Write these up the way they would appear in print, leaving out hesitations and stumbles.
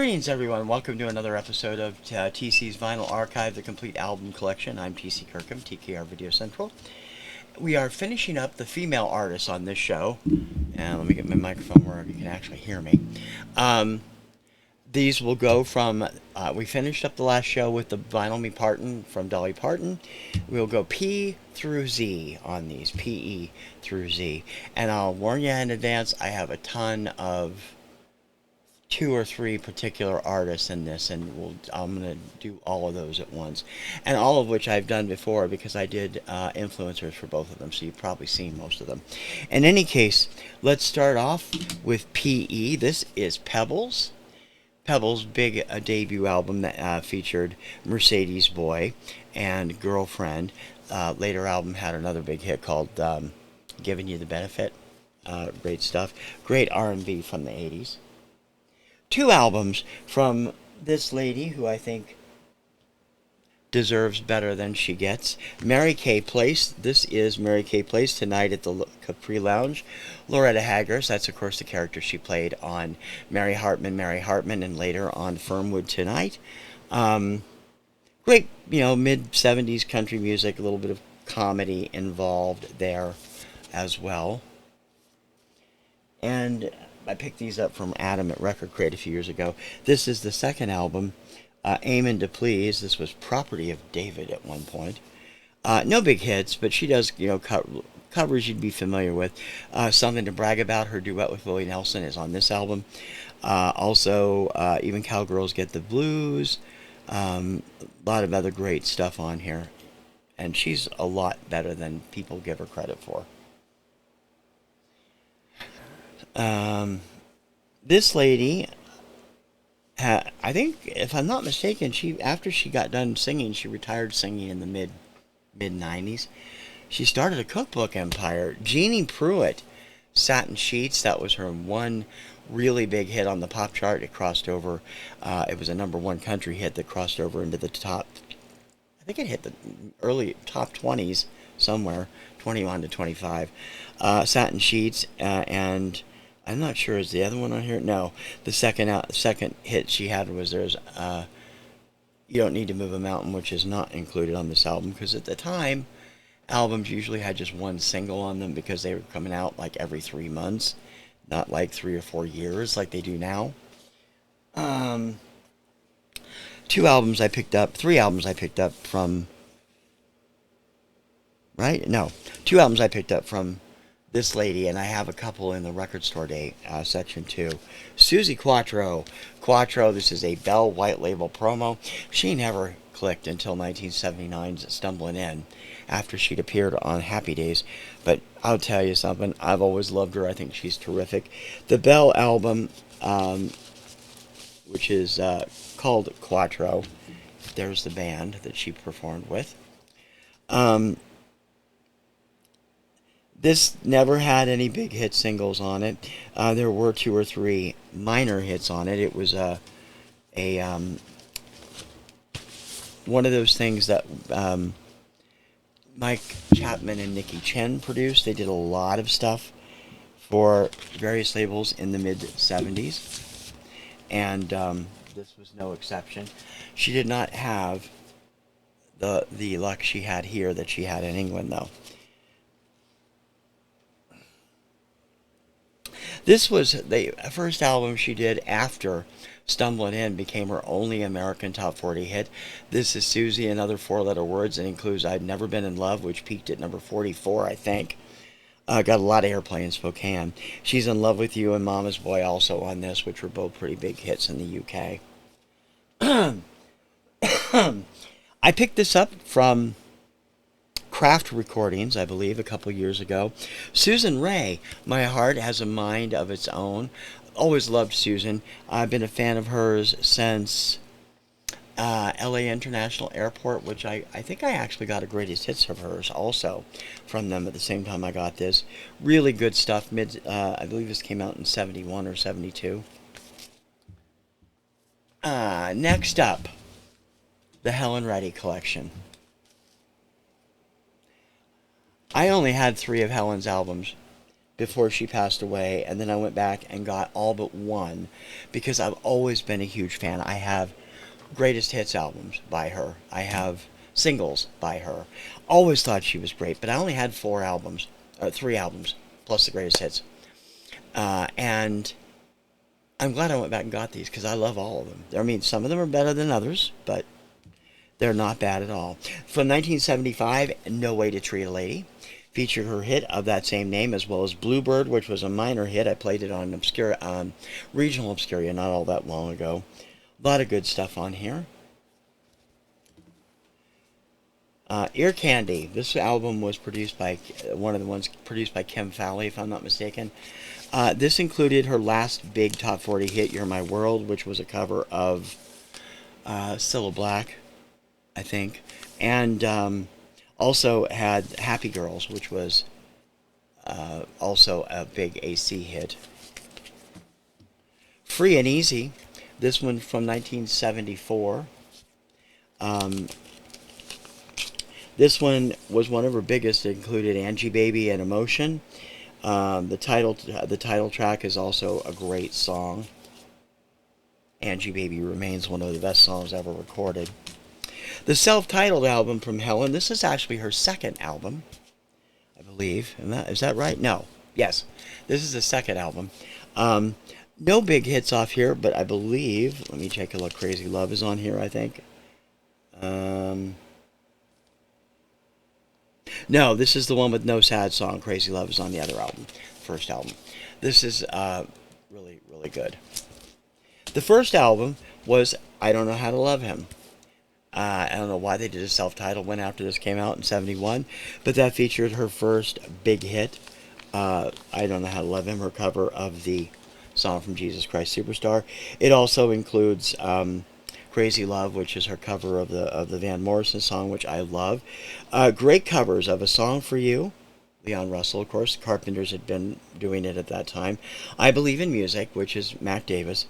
Greetings, everyone. Welcome to another episode of TC's Vinyl Archive, the complete album collection. I'm TC Kirkham, TKR Video Central. We are finishing up the female artists on this show. And let me get my microphone where you can actually hear me. These will go from, we finished up the last show with the Vinyl Me Parton from Dolly Parton. We'll go P through Z on these, P-E through Z. And I'll warn you in advance, I have a ton of 2 or 3 particular artists in this, and I'm going to do all of those at once. And all of which I've done before because I did influencers for both of them, so you've probably seen most of them. In any case, let's start off with P.E. This is Pebbles. Pebbles' big debut album that featured Mercedes Boy and Girlfriend. Later album had another big hit called Giving You the Benefit. Great stuff. Great R&B from the 80s. 2 albums from this lady who I think deserves better than she gets. Mary Kay Place. This is Mary Kay Place tonight at the Capri Lounge. Loretta Haggers, that's of course the character she played on Mary Hartman, and later on Fernwood Tonight. Great, mid-70s country music, a little bit of comedy involved there as well. And I picked these up from Adam at Record Crate a few years ago. This is the second album, Aiming to Please. This was Property of David at one point. No big hits, but she does, covers you'd be familiar with. Something to Brag About, her duet with Willie Nelson, is on this album. Also, Even Cowgirls Get the Blues. A lot of other great stuff on here. And she's a lot better than people give her credit for. This lady, I think, if I'm not mistaken, after she got done singing, she retired singing in the mid-90s. She started a cookbook empire. Jeannie Pruitt, Satin Sheets, that was her one really big hit on the pop chart. It crossed over, it was a #1 country hit that crossed over into the top, I think it hit the early top 20s somewhere, 21 to 25. Satin Sheets, and I'm not sure, is the other one on here? No. The second hit she had was You Don't Need to Move a Mountain, which is not included on this album, because at the time, albums usually had just one single on them because they were coming out like every 3 months, not like 3 or 4 years like they do now. 3 albums I picked up from... Right? No. 2 albums I picked up from this lady, and I have a couple in the record store day section too. Susie Quatro. This is a Bell white label promo. She never clicked until 1979's Stumbling In, after she'd appeared on Happy Days. But I'll tell you something, I've always loved her. I think she's terrific. The Bell album, which is called Quatro, there's the band that she performed with. This never had any big hit singles on it. There were 2 or 3 minor hits on it. It was one of those things that Mike Chapman and Nicky Chen produced. They did a lot of stuff for various labels in the mid-70s, and this was no exception. She did not have the luck she had here that she had in England, though. This was the first album she did after Stumbling In became her only American Top 40 hit. This is Susie and Other 4-Letter Words, and includes I've Never Been in Love, which peaked at number 44, I think. Got a lot of airplay in Spokane. She's in Love with You and Mama's Boy also on this, which were both pretty big hits in the UK. I picked this up from Craft Recordings, I believe, a couple years ago. Susan Ray, My Heart Has a Mind of Its Own. Always loved Susan. I've been a fan of hers since LA International Airport, which I think I actually got a greatest hits of hers also from them at the same time I got this. Really good stuff. I believe this came out in 71 or 72. Next up, the Helen Reddy collection. I only had 3 of Helen's albums. before she passed away, and then I went back and got all but one because I've always been a huge fan. I have greatest hits albums by her. I have singles by her. Always thought she was great, but I only had 4 albums, or 3 albums, plus the greatest hits. And I'm glad I went back and got these because I love all of them. I mean, some of them are better than others, but they're not bad at all. From 1975, No Way to Treat a Lady featured her hit of that same name, as well as Bluebird, which was a minor hit. I played it on Regional Obscuria not all that long ago. A lot of good stuff on here. Ear Candy. This album was produced by one of the ones produced by Kim Fowley, if I'm not mistaken. This included her last big top 40 hit, You're My World, which was a cover of Cilla Black, I think. And also had Happy Girls, which was also a big AC hit. Free and Easy. This one from 1974. This one was one of her biggest. It included Angie Baby and Emotion. The title track is also a great song. Angie Baby remains one of the best songs ever recorded. The self-titled album from Helen. This is actually her second album, I believe. Is that right? No. Yes. This is the second album. No big hits off here, but I believe, let me take a look, Crazy Love is on here, I think. No, this is the one with no sad song. Crazy Love is on the other album, first album. This is really, really good. The first album was I Don't Know How to Love Him. I don't know why they did a self-titled one after this came out in 71, but that featured her first big hit, I Don't Know How to Love Him, her cover of the song from Jesus Christ Superstar. It also includes Crazy Love, which is her cover of the Van Morrison song, which I love. Great covers of A Song for You, Leon Russell, of course. The Carpenters had been doing it at that time. I Believe in Music, which is Mac Davis.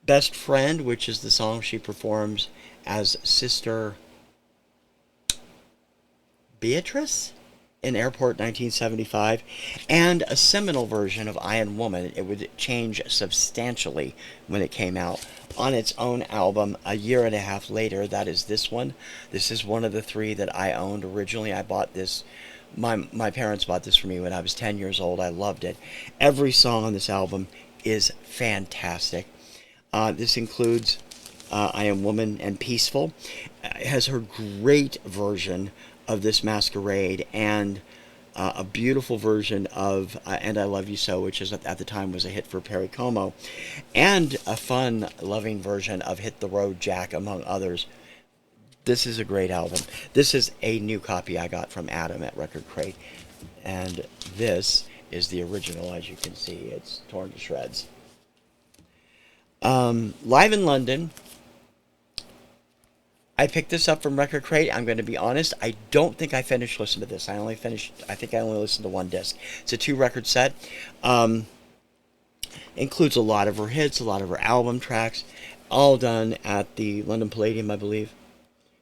Best Friend, which is the song she performs as Sister Beatrice in Airport 1975, and a seminal version of Iron Woman. It would change substantially when it came out on its own album a year and a half later. That is this one. This is one of the 3 that I owned originally. I bought this. My parents bought this for me when I was 10 years old. I loved it. Every song on this album is fantastic. This includes I Am Woman and Peaceful. It has her great version of This Masquerade and a beautiful version of And I Love You So, which is at the time was a hit for Perry Como, and a fun, loving version of Hit the Road Jack, among others. This is a great album. This is a new copy I got from Adam at Record Crate, and this is the original. As you can see, it's torn to shreds. Live in London. I picked this up from Record Crate. I'm going to be honest, I don't think I finished listening to this. I think I only listened to one disc. It's a 2-record set. Includes a lot of her hits, a lot of her album tracks, all done at the London Palladium, I believe.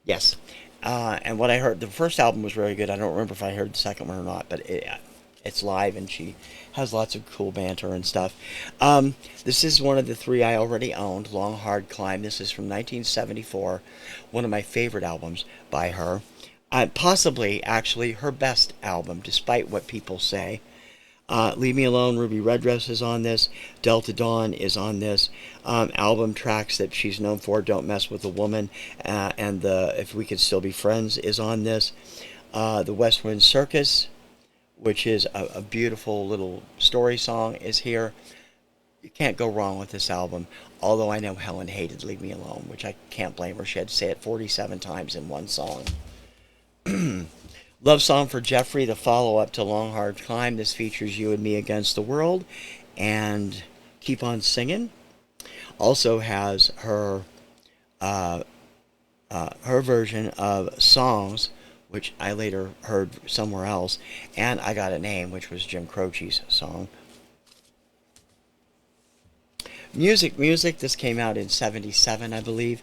Yes. And what I heard, the first album was very good. I don't remember if I heard the second one or not, but it's live, and she has lots of cool banter and stuff. This is one of the 3 I already owned, Long Hard Climb. This is from 1974, one of my favorite albums by her. Possibly, actually, her best album, despite what people say. Leave Me Alone, Ruby Redress is on this. Delta Dawn is on this. Album tracks that she's known for, Don't Mess with a Woman, and If We Could Still Be Friends is on this. The West Wind Circus, which is a beautiful little story song, is here. You can't go wrong with this album, although I know Helen hated Leave Me Alone, which I can't blame her. She had to say it 47 times in one song. Love Song for Jeffrey, the follow-up to Long Hard Climb. This features You and Me Against the World and Keep on Singing. Also has her version of Songs, which I later heard somewhere else, and I Got a Name, which was Jim Croce's song. Music, this came out in 77, I believe.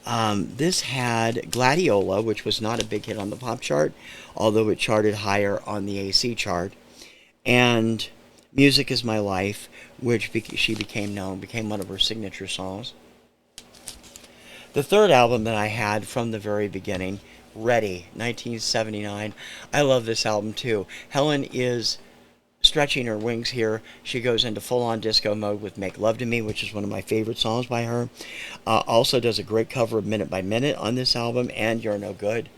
This had Gladiola, which was not a big hit on the pop chart, although it charted higher on the AC chart. and Music Is My Life, which she became one of her signature songs. The third album that I had from the very beginning, Ready, 1979. I love this album too. Helen is stretching her wings here. She goes into full-on disco mode with Make Love to Me, which is one of my favorite songs by her. Also does a great cover of Minute by Minute on this album, and You're No Good.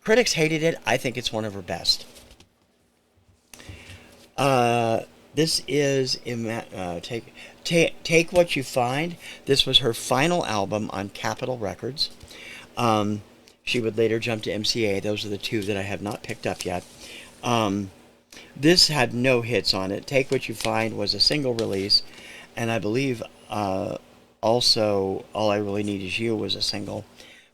Critics hated it. I think it's one of her best. This is Take What You Find. This was her final album on Capitol Records. She would later jump to MCA. Those are the two that I have not picked up yet. This had no hits on it. Take What You Find was a single release, and I believe also All I Really Need Is You was a single.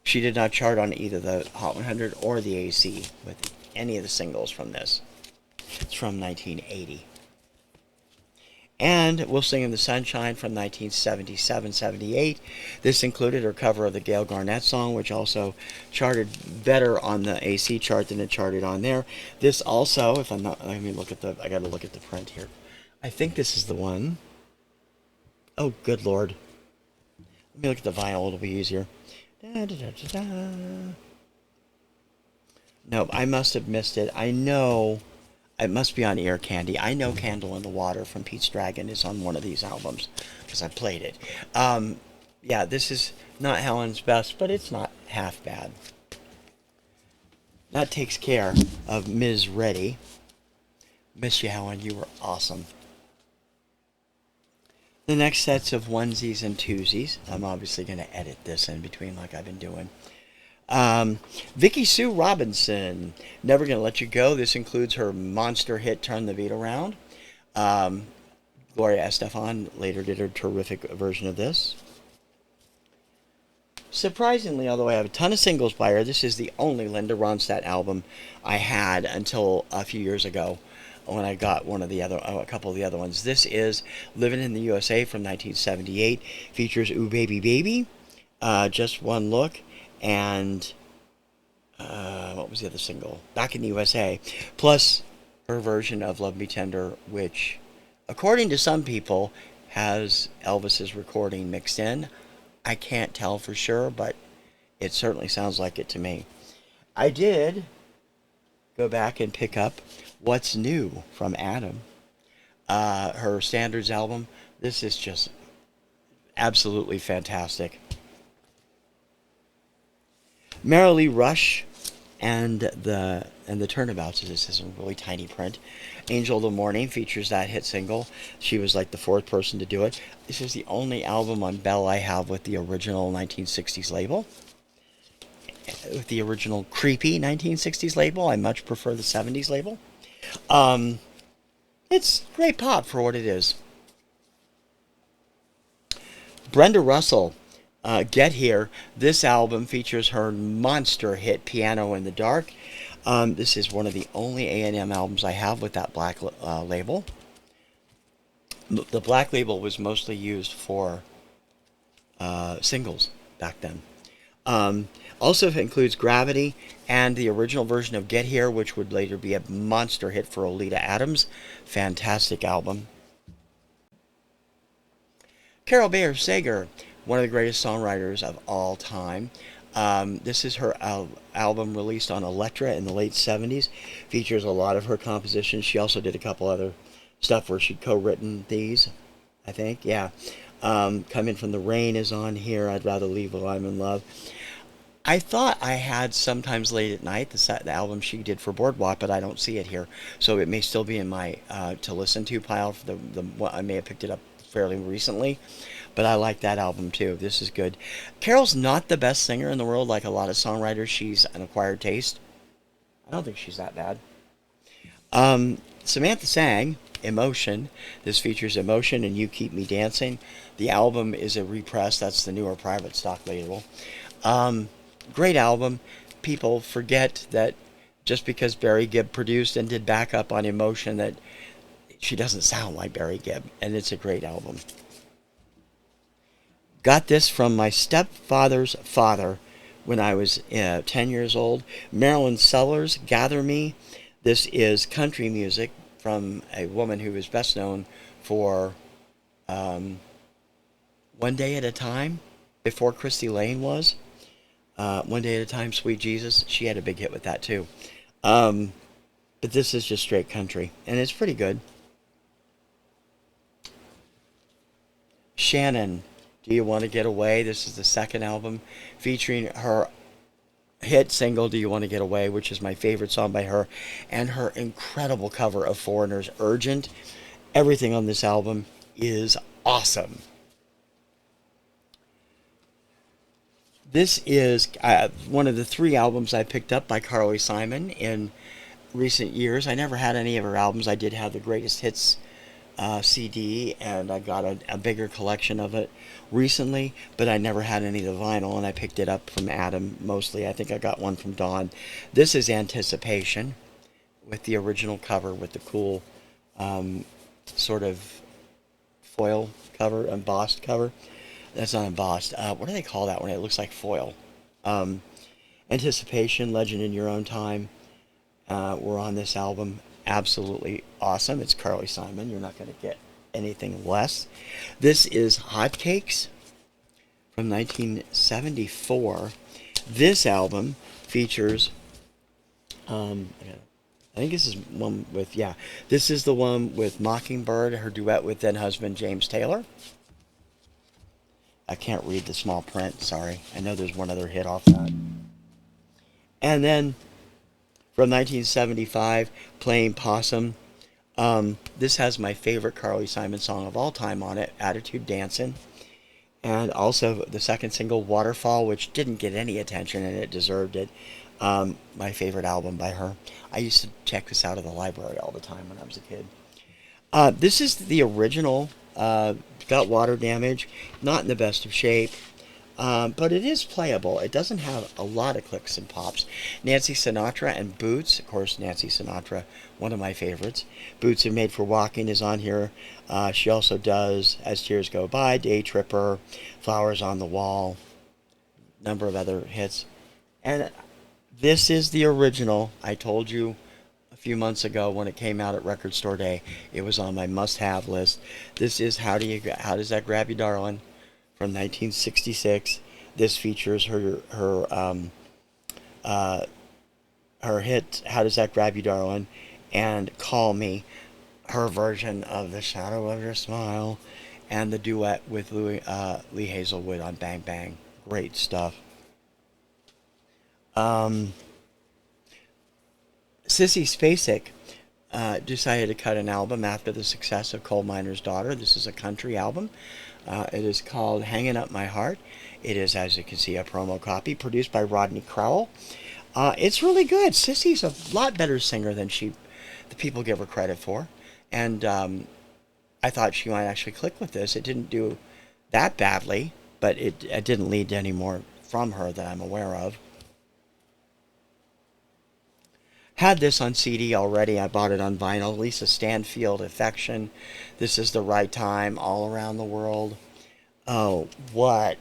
She did not chart on either the Hot 100 or the AC with any of the singles from this. It's from 1980. And We'll Sing in the Sunshine from 1977-78. This included her cover of the Gail Garnett song, which also charted better on the AC chart than it charted on there. This also, if I'm not, let me look at I gotta look at the print here. I think this is the one. Oh, good Lord. Let me look at the vinyl, it'll be easier. Da, da, da, da, da. No, I must have missed it. I know it must be on Ear Candy. I know Candle in the Water from Pete's Dragon is on one of these albums because I played it. Yeah, this is not Helen's best, but it's not half bad. That takes care of Ms. Ready. Miss you, Helen. You were awesome. The next set's of onesies and twosies. I'm obviously going to edit this in between like I've been doing. Vicki Sue Robinson, Never Gonna Let You Go. This includes her monster hit Turn the Beat Around. Gloria Estefan later did a terrific version of this. Surprisingly, although I have a ton of singles by her, this is the only Linda Ronstadt album I had until a few years ago when I got a couple of the other ones. This is Living in the USA from 1978. Features Ooh Baby Baby, Just One Look, and what was the other single? Back in the USA. Plus her version of Love Me Tender, which, according to some people, has Elvis's recording mixed in. I can't tell for sure, but it certainly sounds like it to me. I did go back and pick up What's New from Adam, her Standards album. This is just absolutely fantastic. Merrily Rush and the Turnabouts. This is a really tiny print. Angel of the Morning features that hit single. She was like the fourth person to do it. This is the only album on Bell I have with the original 1960s label. With the original creepy 1960s label. I much prefer the 70s label. It's great pop for what it is. Brenda Russell, Get Here. This album features her monster hit Piano in the Dark. This is one of the only A&M albums I have with that black label. The black label was mostly used for singles back then. Also includes Gravity and the original version of Get Here, which would later be a monster hit for Oleta Adams. Fantastic album. Carol Bayer Sager, one of the greatest songwriters of all time. This is her album released on Elektra in the late 70s. Features a lot of her compositions. She also did a couple other stuff where she'd co-written these, I think. Yeah. Come In From the Rain is on here. I'd Rather Leave While I'm in Love. I thought I had Sometimes Late at Night, the album she did for Boardwalk, but I don't see it here. So it may still be in my to listen to pile. I may have picked it up fairly recently. But I like that album too. This is good. Carol's not the best singer in the world like a lot of songwriters. She's an acquired taste. I don't think she's that bad. Samantha sang Emotion. This features Emotion and You Keep Me Dancing. The album is a repress. That's the newer private stock label. Great album. People forget that just because Barry Gibb produced and did backup on Emotion that she doesn't sound like Barry Gibb. And it's a great album. Got this from my stepfather's father when I was 10 years old. Marilyn Sellers, Gather Me. This is country music from a woman who is best known for um, One Day at a Time, before Christy Lane was. One Day at a Time, Sweet Jesus. She had a big hit with that too. Um, but this is just straight country, and it's pretty good. Shannon, Do You Want to Get Away? This is the second album featuring her hit single, Do You Want to Get Away, which is my favorite song by her, and her incredible cover of Foreigner's Urgent. Everything on this album is awesome. This is one of the 3 albums I picked up by Carly Simon in recent years. I never had any of her albums. I did have the Greatest Hits CD, and I got a bigger collection of it recently, but I never had any of the vinyl, and I picked it up from Adam mostly. I think I got one from Dawn. This is Anticipation, with the original cover with the cool sort of foil cover, embossed cover. That's not embossed. What do they call that when it looks like foil? Anticipation, Legend in Your Own Time were on this album. Absolutely awesome. It's Carly Simon. You're not going to get anything less. This is Hotcakes from 1974. This album features, I think this is one with, this is the one with Mockingbird, her duet with then husband James Taylor. I can't read the small print, sorry. I know there's one other hit off that. And then from 1975, Playing Possum. This has my favorite Carly Simon song of all time on it, Attitude Dancin'. And also the second single, Waterfall, which didn't get any attention and it deserved it. My favorite album by her. I used to check this out of the library all the time when I was a kid. This is the original. Got water damage, not in the best of shape. But it is playable. It doesn't have a lot of clicks and pops. Nancy Sinatra and Boots. Of course, Nancy Sinatra, one of my favorites. Boots Are Made for Walking is on here. She also does As Tears Go By, Day Tripper, Flowers on the Wall, number of other hits. And this is the original. I told you a few months ago when it came out at Record Store Day. It was on my must-have list. This is How Does That Grab You, Darlin'? From 1966. This features her hit How Does That Grab You, Darlin'? And Call Me, her version of The Shadow of Your Smile, and the duet with Lee Hazelwood on Bang Bang. Great stuff. Sissy Spacek decided to cut an album after the success of Coal Miner's Daughter. This is a country album. It is called Hanging Up My Heart. It is, as you can see, a promo copy produced by Rodney Crowell. It's really good. Sissy's a lot better singer than the people give her credit for. And I thought she might actually click with this. It didn't do that badly, but it didn't lead to any more from her that I'm aware of. Had this on CD already. I bought it on vinyl. Lisa Stanfield, Affection. This Is the Right Time, All Around the World. Oh, what?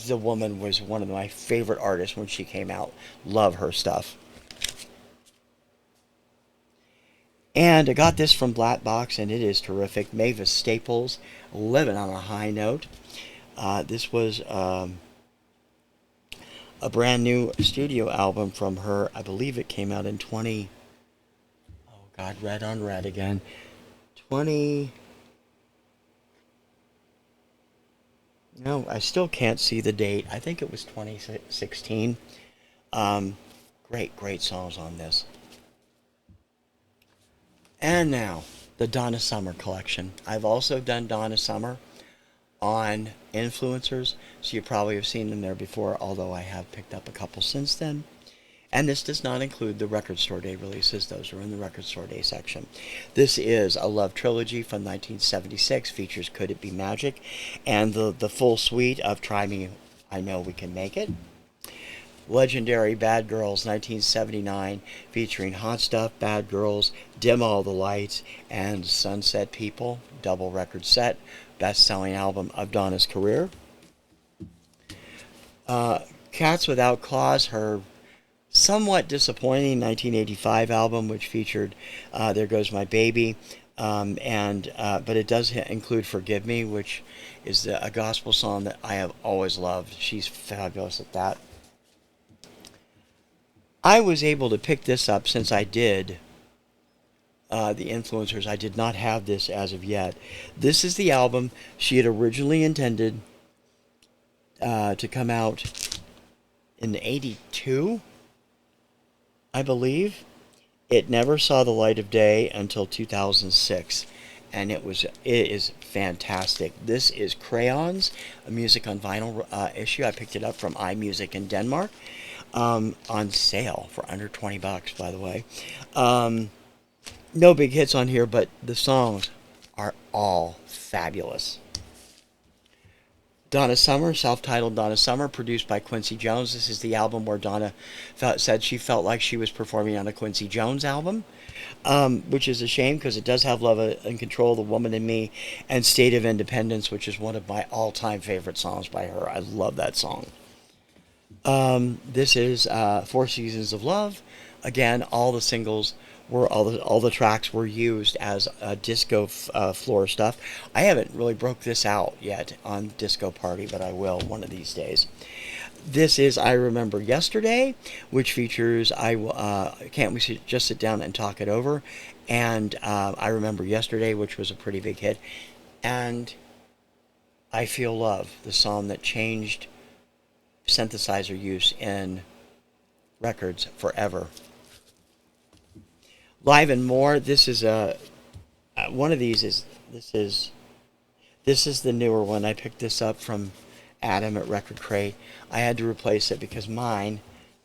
The woman was one of my favorite artists when she came out. Love her stuff. And I got this from Black Box, and it is terrific. Mavis Staples, Living on a High Note. This was a brand new studio album from her. I believe it came out in Red on Red again. No, I still can't see the date. I think it was 2016. Great songs on this. And now, the Donna Summer collection. I've also done Donna Summer on influencers, so you probably have seen them there before, although I have picked up a couple since then. And this does not include the Record Store Day releases. Those are in the Record Store Day section. This is a love trilogy from 1976, features Could It Be Magic, and the full suite of Try Me, I Know We Can Make It. Legendary Bad Girls 1979, featuring Hot Stuff, Bad Girls, Dim All the Lights, and Sunset People, double record set, best-selling album of Donna's career. Cats Without Claws, her somewhat disappointing 1985 album, which featured "There Goes My Baby," but it does include "Forgive Me," which is a gospel song that I have always loved. She's fabulous at that. I was able to pick this up since I did the influencers. I did not have this as of yet. This is the album she had originally intended to come out in '82, I believe. It never saw the light of day until 2006, and it is fantastic. This is Crayons, a music on vinyl issue. I picked it up from iMusic in Denmark, on sale for under $20, by the way. No big hits on here, but the songs are all fabulous. Donna Summer, self-titled Donna Summer, produced by Quincy Jones. This is the album where Donna said she felt like she was performing on a Quincy Jones album, which is a shame because it does have Love and Control, The Woman in Me, and State of Independence, which is one of my all-time favorite songs by her. I love that song. This is Four Seasons of Love. Again, all the singles were all the tracks were used as disco floor stuff. I haven't really broke this out yet on Disco Party, but I will one of these days. This is I Remember Yesterday, which features Can't We Just Sit Down and Talk It Over, and I Remember Yesterday, which was a pretty big hit, and I Feel Love, the song that changed synthesizer use in records forever. Live and More. This is one of these is this is the newer one. I picked this up from Adam at Record Crate. I had to replace it because mine,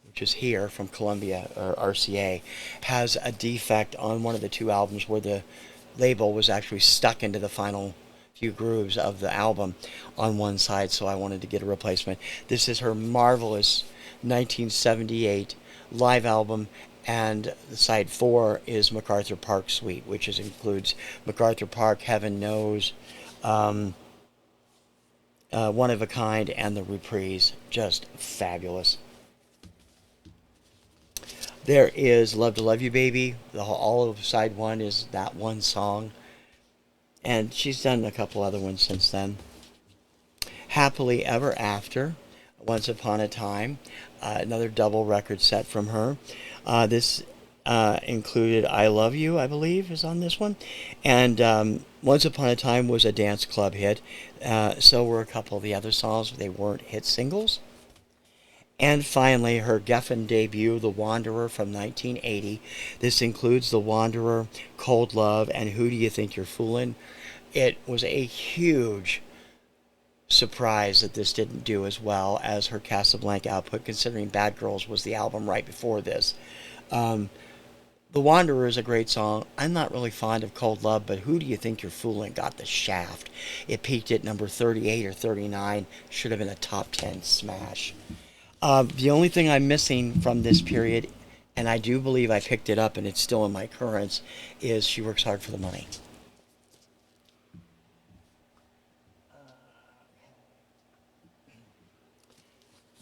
which is here from Columbia or RCA, has a defect on one of the two albums where the label was actually stuck into the final few grooves of the album on one side, so I wanted to get a replacement. This is her marvelous 1978 live album, and side 4 is MacArthur Park Suite, which includes MacArthur Park, Heaven Knows, One of a Kind, and The Reprise. Just fabulous. There is Love to Love You Baby. All of side 1 is that one song, and she's done a couple other ones since then. Happily Ever After, Once Upon a Time, another double record set from her. This included I Love You, I believe, is on this one. And Once Upon a Time was a dance club hit. So were a couple of the other songs. They weren't hit singles. And finally, her Geffen debut, The Wanderer from 1980. This includes The Wanderer, Cold Love, and Who Do You Think You're Fooling? It was a huge surprise that this didn't do as well as her Casablanca output, considering Bad Girls was the album right before this. The Wanderer is a great song. I'm not really fond of Cold Love, but Who Do You Think You're Fooling got the shaft. It peaked at number 38 or 39. Should have been a top 10 smash. The only thing I'm missing from this period, and I do believe I picked it up and it's still in my currents, is She Works Hard for the Money.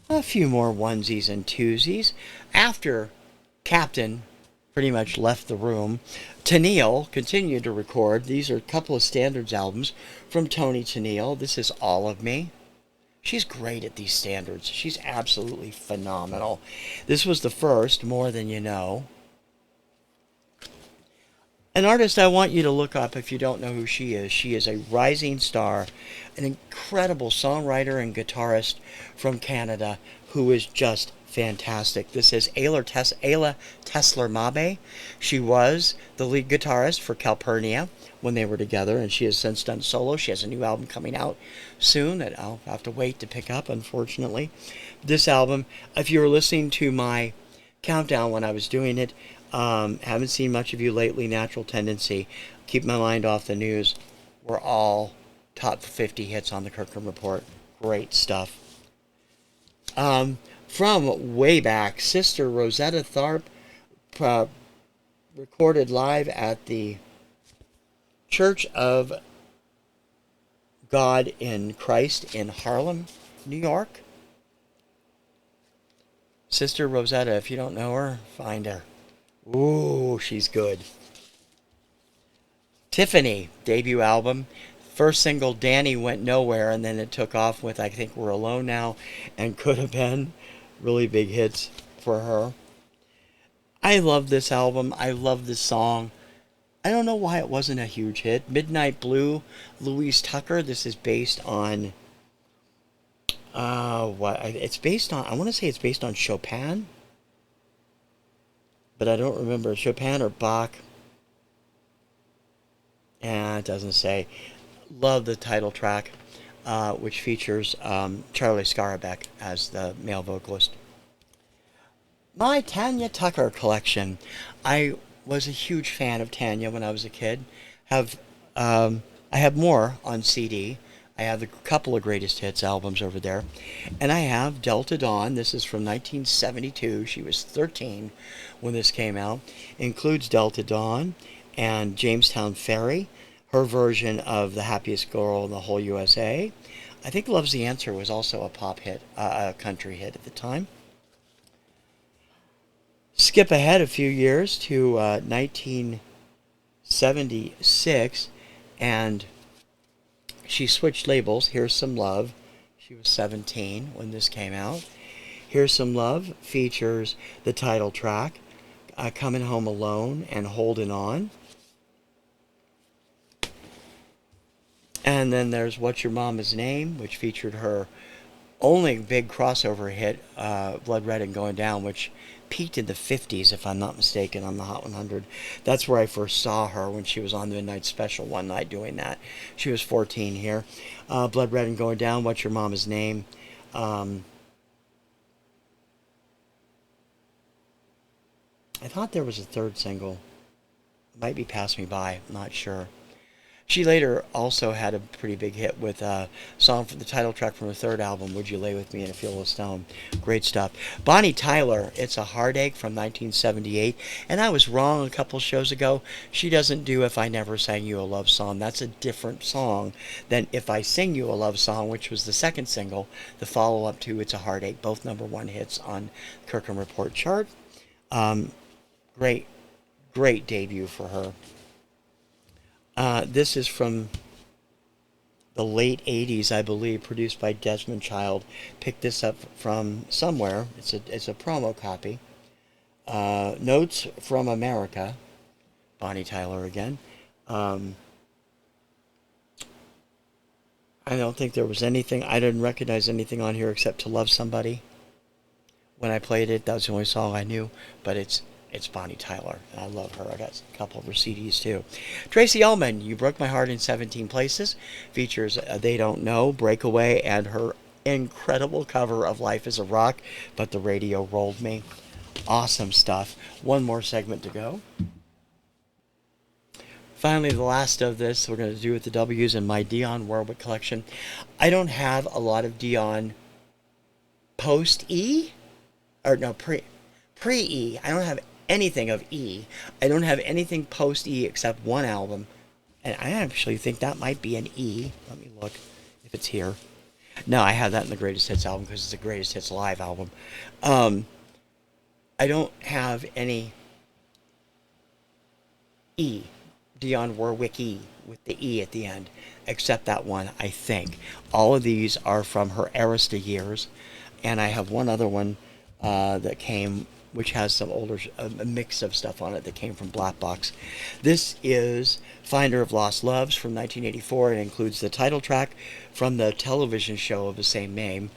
A few more onesies and twosies. After Captain pretty much left the room, Tennille continued to record. These are a couple of standards albums from Toni Tennille. This is All of Me. She's great at these standards. She's absolutely phenomenal. This was the first, More Than You Know. An artist I want you to look up if you don't know who she is. She is a rising star, an incredible songwriter and guitarist from Canada who is just fantastic. This is Ayla Tesler-Mabe. She was the lead guitarist for Calpurnia when they were together, and she has since done solo. She has a new album coming out soon that I'll have to wait to pick up, unfortunately. This album, if you were listening to my countdown when I was doing it, haven't seen much of you lately, Natural Tendency, Keep My Mind Off the News, were all top 50 hits on the Kirkham Report. Great stuff. From way back, Sister Rosetta Tharpe recorded live at the Church of God in Christ in Harlem, New York. Sister Rosetta, if you don't know her, find her. Ooh, she's good. Tiffany, debut album. First single, Danny, went nowhere, and then it took off with I Think We're Alone Now and Could Have Been. Really big hits for her. I love this album. I love this song. I don't know why it wasn't a huge hit. Midnight Blue, Louise Tucker. This is based on what it's based on. I want to say it's based on Chopin, but I don't remember Chopin or Bach. And it doesn't say. Love the title track, which features Charlie Scarbeck as the male vocalist. My Tanya Tucker collection. I was a huge fan of Tanya when I was a kid. Have I have more on CD. I have a couple of greatest hits albums over there, and I have Delta Dawn. This is from 1972. She was 13 when this came out. Includes Delta Dawn and Jamestown Ferry. Her version of The Happiest Girl in the Whole USA. I think Love's the Answer was also a pop hit, a country hit at the time. Skip ahead a few years to 1976, and she switched labels. Here's Some Love. She was 17 when this came out. Here's Some Love features the title track, Coming Home Alone and Holding On. And then there's What's Your Mama's Name, which featured her only big crossover hit, Blood Red and Going Down, which peaked in the 50s, if I'm not mistaken, on the Hot 100. That's where I first saw her, when she was on the Midnight Special one night doing that. She was 14 here. Blood Red and Going Down, What's Your Mama's Name. I thought there was a third single. Might be Pass Me By, I'm not sure. She later also had a pretty big hit with a song for the title track from her third album, Would You Lay With Me in a Field of Stone. Great stuff. Bonnie Tyler, It's a Heartache from 1978. And I was wrong a couple shows ago. She doesn't do If I Never Sang You a Love Song. That's a different song than If I Sing You a Love Song, which was the second single, the follow-up to It's a Heartache. Both #1 hits on Kirkham Report chart. Great debut for her. This is from the late 80s, I believe, produced by Desmond Child. Picked this up from somewhere. It's a promo copy. Notes from America. Bonnie Tyler again. I don't think there was anything. I didn't recognize anything on here except To Love Somebody. When I played it, that was the only song I knew. But it's Bonnie Tyler, and I love her. I got a couple of her CDs too. Tracy Ullman, You Broke My Heart in 17 Places, features They Don't Know, Breakaway, and her incredible cover of Life is a Rock, But the Radio Rolled Me. Awesome stuff. One more segment to go. Finally, the last of this, we're going to do with the W's in my Dionne Warwick collection. I don't have a lot of Dionne post-E, or no, pre-E. I don't have anything of E. I don't have anything post-E except one album. And I actually think that might be an E. Let me look if it's here. No, I have that in the Greatest Hits album because it's the Greatest Hits live album. I don't have any E. Dionne Warwick E with the E at the end, except that one, I think. All of these are from her Arista years. And I have one other one that came, which has some older, a mix of stuff on it that came from Black Box. This is Finder of Lost Loves from 1984. It includes the title track from the television show of the same name,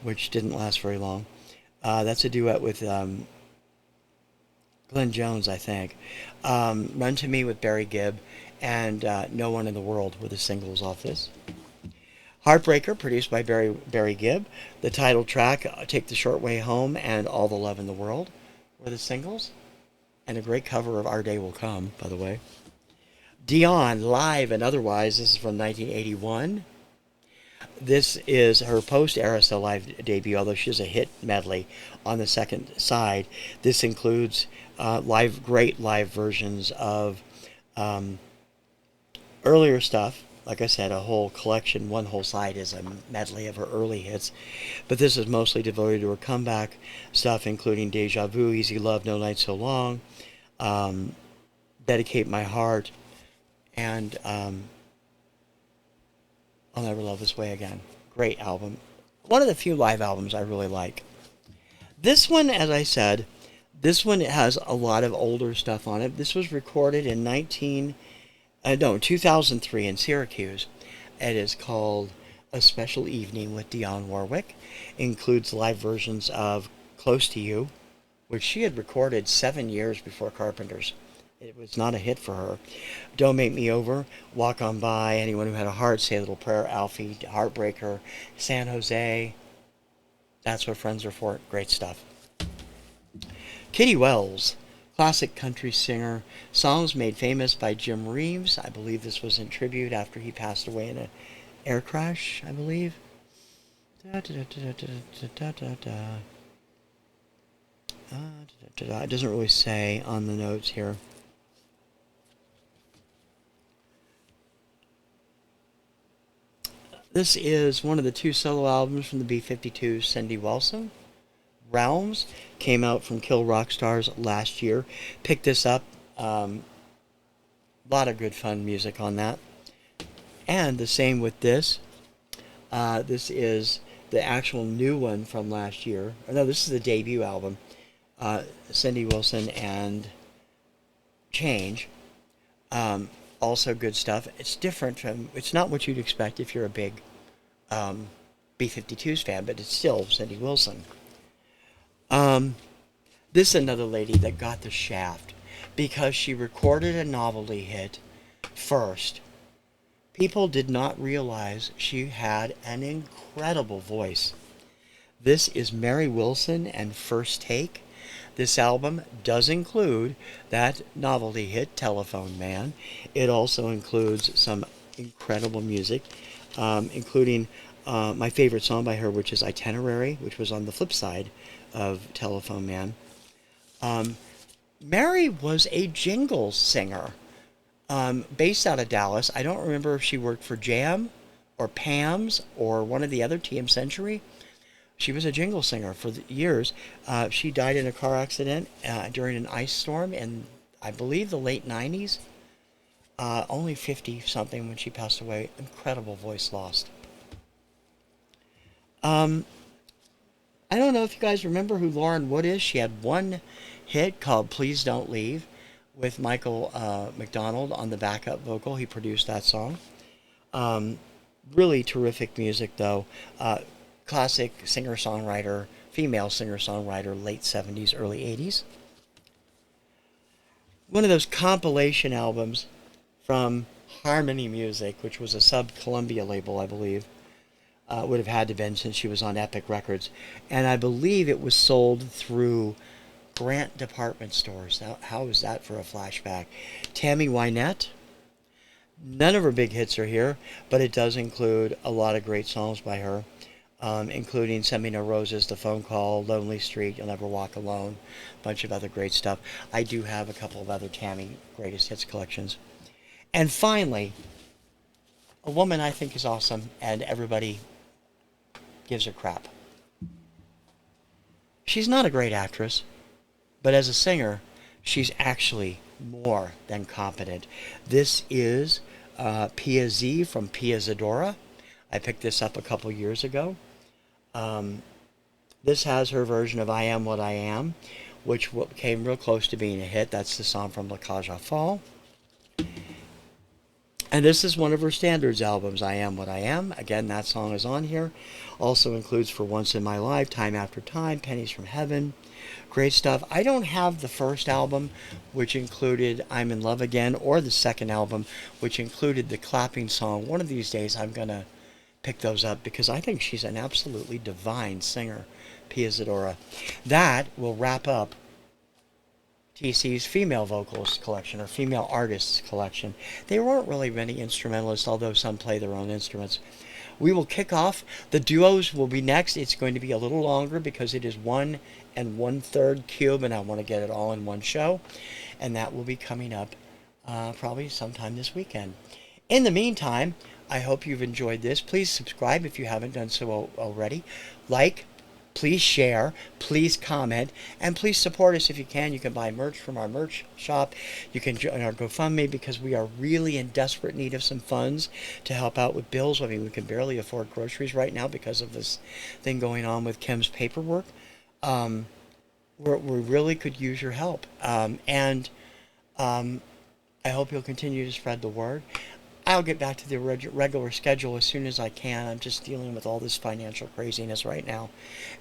which didn't last very long. That's a duet with Glenn Jones, I think. Run to Me with Barry Gibb, and No One in the World were the singles off this. Heartbreaker, produced by Barry Gibb. The title track, Take the Short Way Home, and All the Love in the World were the singles. And a great cover of Our Day Will Come, by the way. Dionne, Live and Otherwise. This is from 1981. This is her post-Arista live debut, although she has a hit medley on the second side. This includes great live versions of earlier stuff, like I said, a whole collection. One whole side is a medley of her early hits, but this is mostly devoted to her comeback stuff, including Deja Vu, Easy Love, No Night So Long, um, Dedicate My Heart, and I'll Never Love This Way Again. Great album. One of the few live albums I really like. This one, as I said, this one has a lot of older stuff on it. This was recorded in 2003 in Syracuse. It is called A Special Evening with Dionne Warwick. It includes live versions of Close to You, which she had recorded 7 years before Carpenters. It was not a hit for her. Don't Make Me Over, Walk On By, Anyone Who Had a Heart, Say a Little Prayer, Alfie, Heartbreaker, San Jose. That's What Friends Are For. Great stuff. Kitty Wells, classic country singer. Songs made famous by Jim Reeves. I believe this was in tribute after he passed away in an air crash, I believe. It doesn't really say on the notes here. This is one of the 2 solo albums from the B-52's Cindy Wilson. Realms came out from Kill Rock Stars last year. Picked this up. A lot of good fun music on that. And the same with this. This is the actual new one from last year. No, this is the debut album. Cindy Wilson and Change. Also good stuff. It's different from, it's not what you'd expect if you're a big B-52s fan, but it's still Cindy Wilson. This is another lady that got the shaft because she recorded a novelty hit first. People did not realize she had an incredible voice. This is Mary Wilson and First Take. This album does include that novelty hit, Telephone Man. It also includes some incredible music, including my favorite song by her, which is Itinerary, which was on the flip side of Telephone Man. Mary was a jingle singer, based out of Dallas. I don't remember if she worked for Jam or Pam's or one of the other TM Century. She was a jingle singer for years. She died in a car accident during an ice storm in, I believe, the late 90s. Only 50-something when she passed away. Incredible voice lost. I don't know if you guys remember who Lauren Wood is. She had one hit called Please Don't Leave with Michael McDonald on the backup vocal. He produced that song. Really terrific music, though. Classic singer-songwriter, female singer-songwriter, late 70s, early 80s. One of those compilation albums from Harmony Music, which was a sub-Columbia label, I believe. Would have had to have been since she was on Epic Records. And I believe it was sold through Grant department stores. How is that for a flashback? Tammy Wynette. None of her big hits are here, but it does include a lot of great songs by her, including Send Me No Roses, The Phone Call, Lonely Street, You'll Never Walk Alone, a bunch of other great stuff. I do have a couple of other Tammy greatest hits collections. And finally, a woman I think is awesome, and everybody gives her crap. She's not a great actress, but as a singer, she's actually more than competent. This is PEB-Z from PEB-Z. I picked this up a couple years ago. This has her version of I Am What I Am, which came real close to being a hit. That's the song from La Cage aux Folles. And this is one of her standards albums, I Am What I Am. Again, that song is on here. Also includes For Once in My Life, Time After Time, Pennies from Heaven. Great stuff. I don't have the first album, which included I'm in Love Again, or the second album, which included the clapping song. One of these days I'm going to pick those up because I think she's an absolutely divine singer, PEB-Z. That will wrap up TC's female vocals collection, or female artists collection. There weren't really many instrumentalists, although some play their own instruments. We will kick off. The duos will be next. It's going to be a little longer because it is 1 1/3 cube, and I want to get it all in one show. And that will be coming up probably sometime this weekend. In the meantime, I hope you've enjoyed this. Please subscribe if you haven't done so already. Like, please share, please comment, and please support us if you can. You can buy merch from our merch shop. You can join our GoFundMe because we are really in desperate need of some funds to help out with bills. I mean, we can barely afford groceries right now because of this thing going on with Kim's paperwork. We really could use your help. And I hope you'll continue to spread the word. I'll get back to the regular schedule as soon as I can. I'm just dealing with all this financial craziness right now,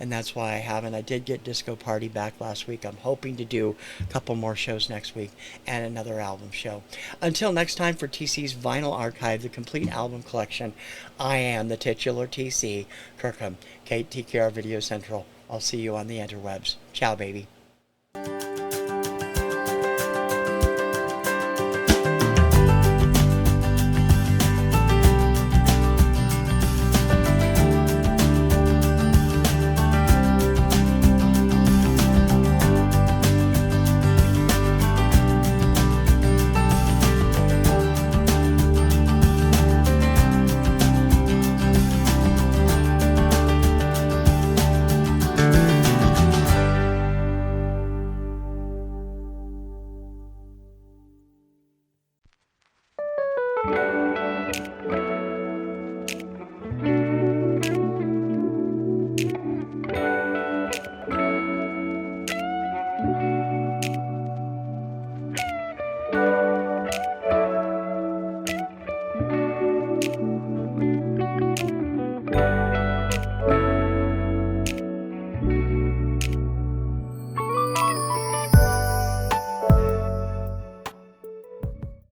and that's why I haven't. I did get Disco Party back last week. I'm hoping to do a couple more shows next week and another album show. Until next time, for TC's Vinyl Archive, the complete album collection, I am the titular TC, Kirkham, TKR Video Central. I'll see you on the interwebs. Ciao, baby.